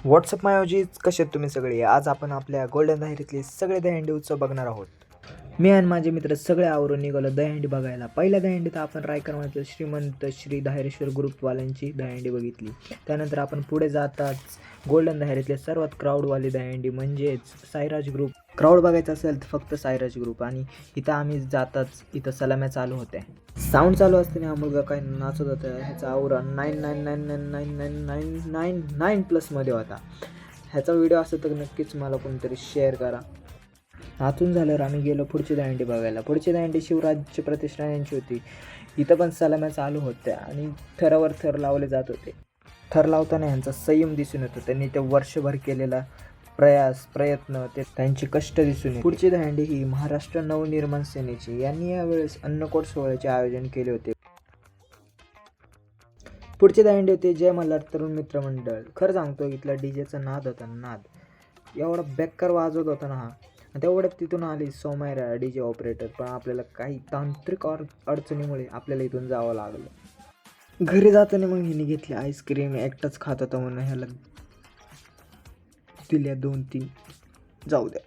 WhatsApp मायोजी कसे आहेत तुम्ही सगळे. आज आपण आपल्या गोल्डन दाहिरीतले सगळे दहीहंडी उत्सव बघणार आहोत. मी आणि माझे मित्र सगळे आवरून निघालो दहीहंडी बघायला. पहिल्या दहीहंडीत आपण रायकरमधील श्रीमंत श्री धायरेश्वर ग्रुपवाल्यांची दहीहंडी बघितली. त्यानंतर आपण पुढे जाताच गोल्डन दाहिरीतले सर्वात क्राऊडवाली दहीहंडी म्हणजेच साईराज ग्रुप. क्राऊड बघायचं असेल तर फक्त साईराज ग्रुप. आणि इथं आम्ही जाताच इथं सलाम्या चालू होत्या. साऊंड चालू असताना हा मुलगा काय नाचत होता. ह्याचा आवरा 9999999999+ होता. ह्याचा व्हिडिओ असेल तर नक्कीच मला कोणतरी शेअर करा. नाचून झाल्यावर आम्ही गेलो पुढची दहीहंडी बघायला. पुढची दहीहंडी शिवराज्य प्रतिष्ठान यांची होती. इथं पण सलाम्या चालू होत्या आणि थरावर थर लावले जात होते. थर लावताना ह्यांचा संयम दिसून येतो. त्यांनी ते वर्षभर केलेला प्रयत्न ते त्यांचे कष्ट दिसून येते. पुढची दहीहंडी ही महाराष्ट्र नवनिर्माण सेनेची यांनी यावेळेस अन्नकोट सोहळ्याचे आयोजन केले होते. पुढची दहीहंडी होती जय मल्हार तरुण मित्र मंडळ. खरं सांगतो इथला डीजेचा नाद होता नाद. एवढा बेकार वाजवत होता ना हा. तेवढ्यात तिथून आली सोमायरा डीजे ऑपरेटर. पण आपल्याला काही तांत्रिक अडचणीमुळे आपल्याला इथून जावं लागलं. घरी जाताना मग हिने घेतली आईस्क्रीम. एकटाच खात होता म्हणून ह्याला दिल्या 2-3. जाऊ द्या.